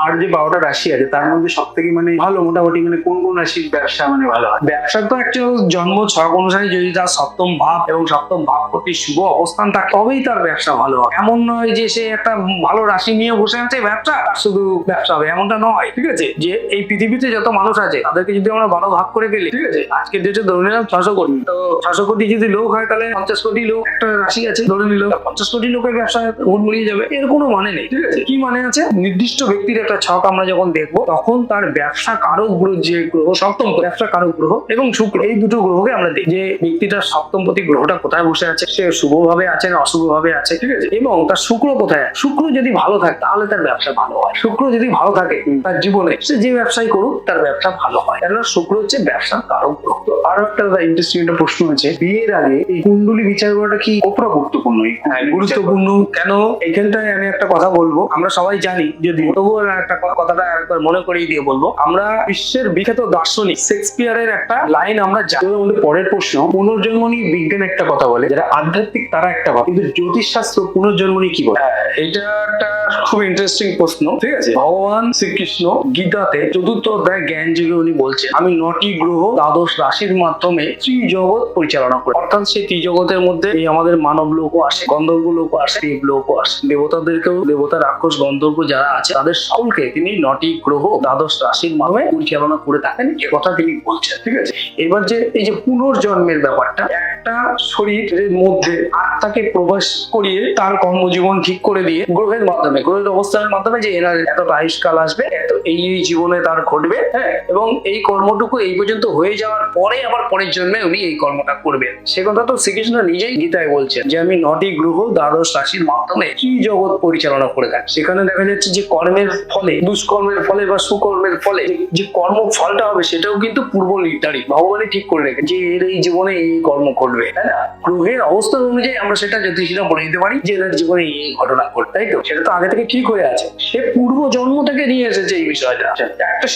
আর যে 12টা রাশি আছে তার মধ্যে সব থেকে মানে ভালো মোটামুটি মানে কোন কোন রাশির ব্যবসা মানে ভালো হয়? ব্যবসা তো অ্যাকচুয়াল জন্ম ছক অনুসারে যদি তার সপ্তম ভাব এবং সপ্তম ভাব প্রতি শুভ অবস্থান থাকে তবেই তার ব্যবসা ভালো হয়। এমন নয় যে সে একটা ভালো রাশি নিয়ে বসে আছে ব্যবসা তার শুধু ব্যবসা হবে, এমনটা নয়, ঠিক আছে। যে এই পৃথিবীতে যত মানুষ আছে তাদেরকে যদি আমরা ভালো ভাগ করে ফেলি, ঠিক আছে, আজকের ডেটে ধরে নিলাম 600 কোটি, তো 600 কোটি যদি লোক হয় তাহলে 50 কোটি লোক একটা রাশি আছে ধরে নিল, 50 কোটি লোকের ব্যবসা হুড়মুড়িয়ে যাবে, এর কোনো মানে নেই, ঠিক আছে। কি মানে আছে? নির্দিষ্ট ব্যক্তির একটা ছক আমরা যখন দেখবো তখন তার ব্যবসা কারক গ্রহ, যে গ্রহ সপ্তম ব্যবসা কারক গ্রহ এবং শুক্র, এই দুটো গ্রহকে আমরা দেখি যে ব্যক্তিটার সপ্তমপতি গ্রহটা কোথায় বসে আছে, সে শুভভাবে আছে না অশুভভাবে আছে, ঠিক আছে, এবং তার শুক্র কোথায়। শুক্র যদি ভালো থাকে তাহলে তার ব্যবসা ভালো হয়। শুক্র যদি ভালো থাকে তার জীবনে সে যে ব্যবসায় করুক তার ব্যবসা ভালো হয়, কেননা শুক্র হচ্ছে ব্যবসার কারক গ্রহ। তো আরো একটা ইন্টারেস্টিং একটা প্রশ্ন আছে, বিয়ের আগে এই কুণ্ডলী বিচার করাটা কি কতটা গুরুত্বপূর্ণ? হ্যাঁ, গুরুত্বপূর্ণ। কেন? এইখানটায় আমি একটা কথা বলবো, আমরা সবাই জানি, যদি তবুও একটা কথাটা একবার মনে করিয়ে দিয়ে বলবো, আমরা বিশ্বের বিখ্যাত দার্শনিক শেক্সপিয়ারের একটা লাইন আমরা জানি। আমাদের পরের প্রশ্ন, পুনর্জন্ম নিয়ে বিজ্ঞান একটা কথা বলে, যারা আধ্যাত্মিক তারা একটা কথা, কিন্তু জ্যোতিষশাস্ত্র পুনর্জন্ম নিয়ে কি বলে? এটা একটা খুব ইন্টারেস্টিং প্রশ্ন, ঠিক আছে। ভগবান শ্রীকৃষ্ণ গীতাতে 4th অধ্যায় জ্ঞান যুগে উনি বলছেন, আমি 9টি গ্রহ 12 রাশির মাধ্যমে ত্রিজগৎ পরিচালনা করি। অর্থাৎ সেই ত্রিজগতের মধ্যে এই আমাদের মানব লোকও আসে, গন্ধর্ব লোকও আসে, দেব লোকও আসে, দেবতাদেরকেও, দেবতা রাক্ষস গন্ধর্ব যারা আছে তাদের সকলকে তিনি 9টি গ্রহ 12 রাশির মাধ্যমে পরিচালনা করে থাকেন, এ কথা তিনি বলছেন, ঠিক আছে। এবার যে এই যে পুনর্জন্মের ব্যাপারটা, একটা শরীরের মধ্যে আত্মাকে প্রবেশ করিয়ে তার কর্মজীবন ঠিক করে দিয়ে গ্রহের মাধ্যমে, গ্রহের অবস্থানের মাধ্যমে যে এনার এতটা আয়ুষ্কাল আসবে, এত এই জীবনে তার ঘটবে, হ্যাঁ, এবং এই কর্মটুকু এই পর্যন্ত হয়ে যাওয়ার পরে আবার পরের জন্মে উনি এই কর্মটা করবেন। সে কথা তো শ্রীকৃষ্ণ নিজেই গীতায় বলছেন যে আমি 9টি গ্রহ 12 রাশির মাধ্যমে জগৎ পরিচালনা করে থাকি। সেখানে দেখা যাচ্ছে যে কর্মের ফলে, দুষ্কর্মের ফলে বা সুকর্মের ফলে যে কর্ম ফলটা হবে সেটাও কিন্তু পূর্ব নির্ধারিত, ভগবানই ঠিক করে রেখে যে এর এই জীবনে এই কর্ম করবে, তাই না। গ্রহের অবস্থান অনুযায়ী আমরা সেটা জ্যোতিষীরা বলে দিতে পারি যে এর জীবনে এই ঘটনা ঘটবে, তাই তো। সেটা তো আগে থেকে ঠিক হয়ে আছে, সে পূর্ব জন্ম থেকে নিয়ে এসেছে এই বিষয়টা। একটা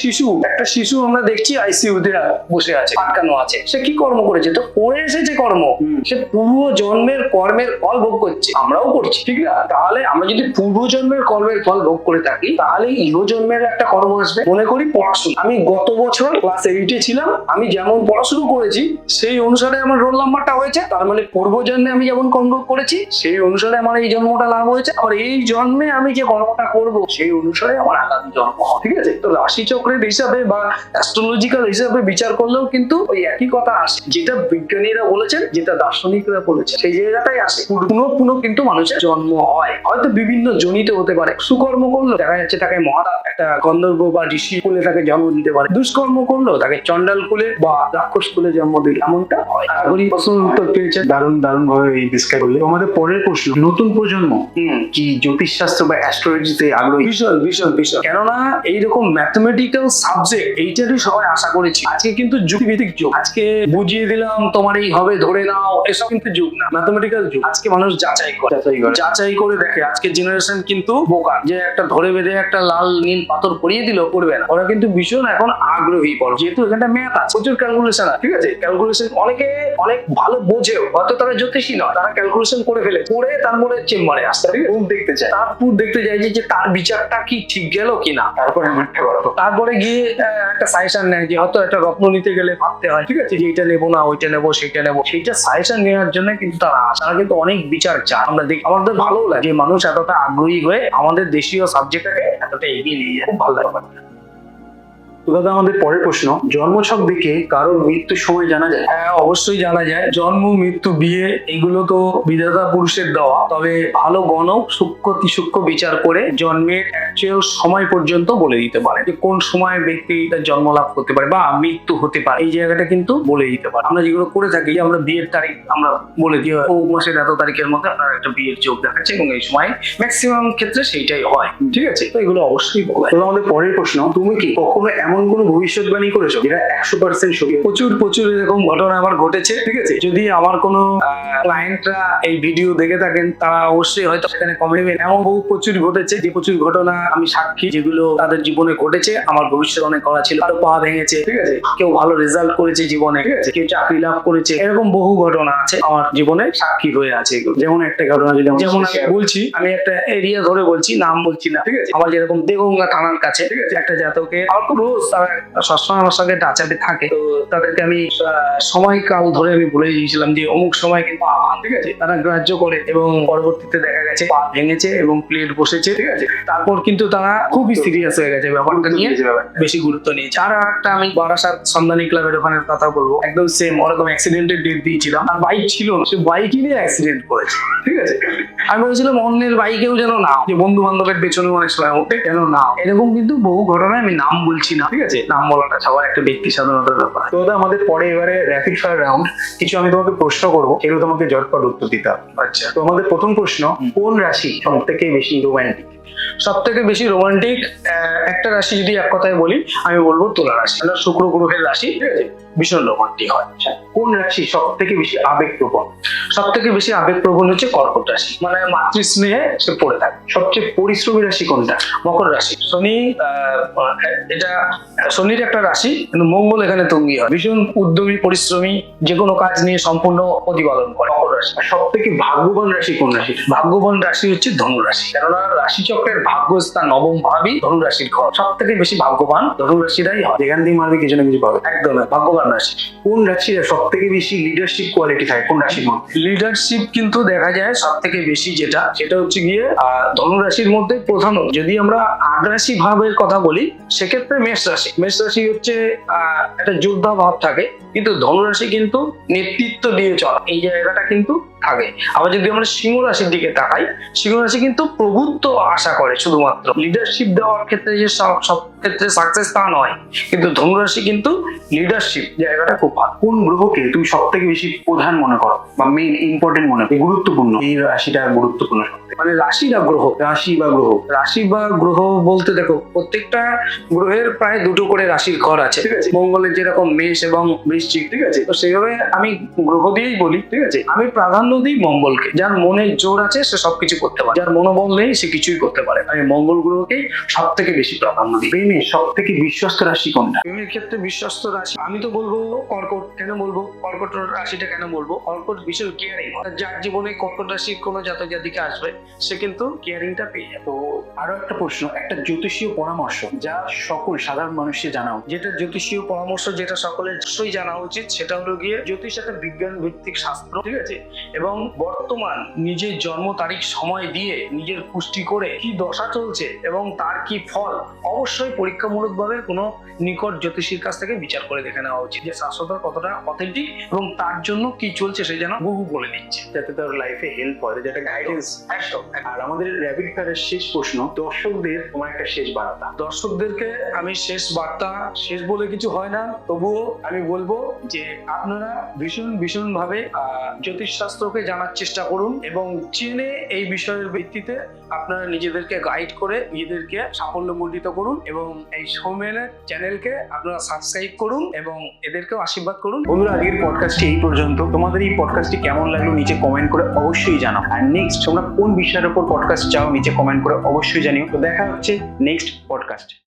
শিশু আমরা দেখছি আইসিইউতে বসে আছে, আটকানো আছে, সে কি কর্ম করেছে? তো করে এসেছে কর্ম, সে পূর্ব জন্মের কর্মের ফল ভোগ করছে, আমরাও করছি, ঠিক না। তাহলে আমরা যদি পূর্ব জন্মের কর্মের ফল ভোগ করে থাকি তাহলে ইহ জন্মের একটা কর্ম আসবে। মনে করি পড়াশোনা, আমি গত বছর ক্লাস 8-এ ছিলাম, আমি যেমন পড়াশুনো করেছি সেই অনুসারে আমার রোল নাম্বারটা হয়েছে, তার মানে পূর্ব জন্মে আমি যেমন কর্ম করেছি সেই অনুসারে আমার এই জন্মটা লাভ হয়েছে। আর এই জন্মে আমি যে কর্মটা করব সেই অনুসারে আমার আগামী জন্ম হবে, ঠিক আছে। তো রাশি চক্রের হিসাবে বা অ্যাস্ট্রোলজিক্যাল হিসাবে বিচার করলেও কিন্তু ওই একই কথা আসে, যেটা বিজ্ঞানীরা বলেছেন, যেটা দার্শনিকরা বলেছে, সেই জায়গাটাই আসে। পুনঃ কিন্তু মানুষের জন্ম হয়, হয়তো বিভিন্ন জনিতে হতে পারে। সুকর্ম করলো দেখা যাচ্ছে তাকে মহারাজ একটা গন্ধর্ব বা ঋষি কুলে তাকে জন্ম দিতে পারে, দুষ্কর্ম করলো তাকে চন্ডাল কুলে বা রাক্ষস কুলে জন্ম দিল, এমনটা হয়। আগুরি প্রশ্ন উত্তর পেয়েছে, দারুণ ভাবে এই ডিসকাস করলে। আমাদের পরের প্রশ্ন, নতুন প্রজন্ম কি জ্যোতিষশাস্ত্র বা অ্যাস্ট্রোলজিতে আগ্রহী? ভীষণ। কেননা এইরকম ম্যাথমেটিক্যাল সাবজেক্ট এইটারই সবাই আশা করেছি। আজকে কিন্তু যুক্তিভিত্তিক যুগ, আজকে বুঝিয়ে দিলাম তোমার এই হবে ধরে নাও, এসব কিন্তু যুগ না, ম্যাথমেটিক্যাল যুগ। আজকে মানুষ যাচাই করে দেখে। আজকের জেনারেশন কিন্তু বোকা, যে একটা ধরে বেঁধে একটা লাল নীল পাথর পরিয়ে দিল করবে না। ওরা কিন্তু ভীষণ এখন আগ্রহী পড়ো, যেহেতু এখানটা ম্যাথ আছে, প্রচুর ক্যালকুলেশন আছে, ঠিক আছে। ক্যালকুলেশন অনেকে অনেক ভালো বোঝেও, হয়তো তারা জ্যোতিষী নয়, তারা ক্যালকুলেশন করে ফেলে, করে তারপরে চেম্বারে আসতে দেখতে চায়, তারপর দেখতে চাই যে তার বিচারটা কি ঠিক গেল কিনা, তারপরে গিয়ে একটা সাজেশন নেয়, যে হয়তো একটা রত্ন নিতে গেলে ভাবতে হয়, ঠিক আছে, যে এটা নেবো না ওইটা নেবো সেইটা নেবো, সেইটা সাজেশন নেওয়ার জন্য কিন্তু তারা কিন্তু অনেক বিচার চায়। আমরা দেখি, আমাদের ভালো লাগে যে মানুষ এতটা আগ্রহী হয়ে আমাদের দেশীয় সাবজেক্টটাকে এতটা এগিয়ে নিয়ে যায়, খুব ভালো লাগে। তো দাদা আমাদের পরের প্রশ্ন, জন্মছক দেখে কারোর মৃত্যুর সময় জানা যায়? হ্যাঁ, অবশ্যই জানা যায়। জন্ম, মৃত্যু, বিয়ে এগুলো তো বিধাতা পুরুষের দেওয়া, তবে ভালো গণক সূক্ষ্ম বিচার করে জন্মের অ্যাকচুয়াল সময় পর্যন্ত বলে দিতে পারে যে কোন সময় ব্যক্তিটা জন্ম লাভ করতে পারে বা মৃত্যু হতে পারে, এই জায়গাটা কিন্তু বলে দিতে পারে। আমরা যেগুলো করে থাকি, যে আমরা বিয়ের তারিখ আমরা বলে দিই ও মাসের এত তারিখের মধ্যে আপনার একটা বিয়ের যোগ দেখাচ্ছে এবং এই সময় ম্যাক্সিমাম ক্ষেত্রে সেইটাই হয়, ঠিক আছে? তো এগুলো অবশ্যই বলে। তো আমাদের পরের প্রশ্ন, তুমি কি কখনো এমন কোনো ভবিষ্যৎবাণী করেছো যেটা 100% সত্যি? প্রচুর এরকম ঘটনা আমার ঘটেছে, ঠিক আছে? যদি আমার কোনো ক্লায়েন্টরা এই ভিডিও দেখে থাকেন তারা অবশ্যই হয়তো সেখানে কমেন্ট, এমন প্রচুর ঘটেছে যে প্রচুর ঘটনা আমি সাক্ষী, যেগুলো তাদের জীবনে ঘটেছে। আমার ভবিষ্যৎ অনেক করা ছিল, কারো পা ভেঙেছে, ঠিক আছে? কেউ ভালো রেজাল্ট করেছে জীবনে, ঠিক আছে? কেউ চাকরি লাভ করেছে, এরকম বহু ঘটনা আছে আমার জীবনে সাক্ষী হয়ে আছে এগুলো। যেমন একটা ঘটনা যদি যেমন আমি বলছি, আমি একটা এরিয়া ধরে বলছি, নাম বলছি না, ঠিক আছে? আমার যেরকম দেগঙ্গা থানার কাছে, ঠিক আছে, একটা জাতকে আমার খুব রোজ তারা সবসময় আমার সঙ্গে টাচাপে থাকে, তো তাদেরকে আমি সময়কাল ধরে আমি বলে দিয়েছিলাম যে অমুক সময় কিন্তু ঠিক আছে, তারা গ্রাহ্য করে এবং পরবর্তীতে দেখা গেছে পা ভেঙেছে এবং প্লেট বসেছে, ঠিক আছে? তারপর কিন্তু তারা খুবই সিরিয়াস হয়ে গেছে, ব্যাপারটা নিয়ে বেশি গুরুত্ব নিয়েছে। আর একটা আমি বারাসাত সন্ধানী ক্লাবের ওখানে কথা বলবো, একদম সেম ওরকম অ্যাক্সিডেন্টের ডেট দিয়েছিলাম, আর বাইক ছিল না, সে বাইকই নিয়ে অ্যাক্সিডেন্ট করেছে, ঠিক আছে? আমি বলেছিলাম অন্যের বাইকেও যেন না, যে বন্ধু বান্ধবের পেছনে অনেক সময় ওঠে যেন না, এরকম কিন্তু বহু ঘটনায় আমি নাম বলছি না, ঠিক আছে? নাম বলাটা সবার একটা ব্যক্তি স্বাধীনতার ব্যাপার। তো দাদা আমাদের পরে এবারে র্যাপিড ফায়ার রাউন্ড, কিছু আমি তোমাকে প্রশ্ন করবো, সেগুলো তোমাকে ঝটপট উত্তর দিতে হবে। আচ্ছা, তো আমাদের প্রথম প্রশ্ন, কোন রাশি সব থেকে বেশি রোমান্টিক? সব থেকে বেশি রোমান্টিক একটা রাশি যদি এক কথায় বলি, আমি বলবো তুলা রাশি। শুক্র গ্রহের রাশি, ঠিক আছে? ভীষণ রোমান্টিক হয়। কোন রাশি সব থেকে বেশি আবেগপ্রবণ? সব থেকে বেশি আবেগপ্রবণ হচ্ছে কর্কট রাশি, মানে মাতৃস্নেহে সে পড়ে থাকে। সবচেয়ে পরিশ্রমী রাশি কোনটা? মকর রাশি। শনি এটা শনির একটা রাশি, কিন্তু মঙ্গল এখানে তুঙ্গি হয়। ভীষণ উদ্যমী, পরিশ্রমী, যে কোনো কাজ নিয়ে সম্পূর্ণ প্রতিপালন করে মকর রাশি। আর সব থেকে ভাগ্যবান রাশি কোন রাশি? ভাগ্যবান রাশি হচ্ছে ধনু রাশি, কেননা রাশিচক্রের ভাগ্যস্থান নবম ভাবই ধনু রাশির ঘর। সব থেকে বেশি ভাগ্যবান ধনু রাশিরাই হয়, যেখান থেকে মারবে কিছু না কিছু পাবে। একদম ভাগ্যবান রাশি। কোন রাশির সব থেকে বেশি লিডারশিপ কোয়ালিটি থাকে কোন রাশির মধ্যে? লিডারশিপ কিন্তু দেখা যায় সব থেকে বেশি সেটা হচ্ছে গিয়ে ধনুরাশির মধ্যে প্রধান। যদি আমরা আগ্রাসী ভাবের কথা বলি, সেক্ষেত্রে মেষ রাশি। মেষ রাশি হচ্ছে একটা যোদ্ধা ভাব থাকে, কিন্তু ধনুরাশি কিন্তু নেতৃত্ব দিয়ে চলা, এই জায়গাটা কিন্তু থাকে। আবার যদি আমরা সিংহ রাশির দিকে তাকাই, সিংহ রাশি কিন্তু প্রভুত্ব আশা করে, শুধুমাত্র লিডারশিপ দেওয়ার ক্ষেত্রে যে সব ক্ষেত্রে সাকসেস তা নয়, কিন্তু ধনুরাশি কিন্তু লিডারশিপ জায়গাটা খুব ভালো। কোন গ্রহকে তুমি সব থেকে বেশি প্রধান মনে করো বা মেইন ইম্পর্টেন্ট মনে করো, গুরুত্বপূর্ণ, এই রাশিটা গুরুত্বপূর্ণ? মানে রাশি না গ্রহ? রাশি বা গ্রহ। রাশি বা গ্রহ বলতে দেখো, প্রত্যেকটা গ্রহের প্রায় দুটো করে রাশির ঘর আছে, ঠিক আছে? মঙ্গলের যেরকম মেষ এবং বৃশ্চিক, ঠিক আছে? তো সেইভাবে আমি গ্রহ দিয়েই বলি, ঠিক আছে? আমি প্রাধান্য দিই মঙ্গলকে। যার মনে জোর আছে সে সবকিছু করতে পারে, যার মনোবল নেই সে কিছুই করতে পারে। আমি মঙ্গল গ্রহকেই সব থেকে বেশি প্রাধান্য দিই। প্রেমে সব থেকে বিশ্বস্ত রাশি কোনটা? প্রেমের ক্ষেত্রে বিশ্বস্ত রাশি আমি তো বলবো কর্কট। কেন বলবো কর্কট রাশিটা? কেন বলবো কর্কট ভীষণ কেয়ারিং। যার জীবনে কর্কট রাশির কোনো জাতক জাতিকা আসবে, সে কিন্তু কেয়ারিংটা পেয়ে যাবে। তো আরো একটা প্রশ্ন, একটা জ্যোতিষীয় পরামর্শ যা সকল সাধারণ মানুষকে জানাও। যেটা জ্যোতিষীয় পরামর্শ, যেটা সকলের অবশ্যই জানা উচিত, সেটা হলো গিয়ে জ্যোতিষ একটা বিজ্ঞান ভিত্তিক শাস্ত্র, ঠিক আছে? এবং বর্তমান নিজের জন্ম তারিখ সময় দিয়ে নিজের পুষ্টি করে কি দশা চলছে এবং তার কি ফল, অবশ্যই পরীক্ষামূলক ভাবে কোনো নিকট জ্যোতিষীর কাছ থেকে বিচার করে দেখে নেওয়া উচিত যে শাস্ত্রটা কতটা অথেন্টিক এবং তার জন্য কি চলছে সে যেন বহু বলে দিচ্ছে, যাতে তার লাইফে হেল্প হয়, যেটা গাইডেন্স। একদম। আর আমাদের র্যাপিড ফায়ারের শেষ প্রশ্ন, দর্শকদের তোমার একটা শেষ বার্তা। দর্শকদেরকে আমি শেষ বার্তা, শেষ বলে কিছু হয় না, তবুও আমি বলবো যে আপনারা ভীষণ ভাবে জ্যোতিষ শাস্ত্রকে জানার চেষ্টা করুন এবং জেনে এই বিষয়ের ভিত্তিতে আপনারা নিজেদেরকে গাইড করে নিজেদেরকে সাফল্যমণ্ডিত করুন এবং এই সৌমেনের চ্যানেলকে আপনারা সাবস্ক্রাইব করুন এবং এদেরকেও আশীর্বাদ করুন। বন্ধুরা, আজকের পডকাস্টটি এই পর্যন্ত। তোমাদের এই পডকাস্টটি কেমন লাগলো নিচে কমেন্ট করে অবশ্যই জানাও। আর নেক্সট তোমরা কোন বিষয়ের উপর পডকাস্ট চাও নিচে কমেন্ট করে অবশ্যই জানিও। তো দেখা হচ্ছে নেক্সট পডকাস্ট।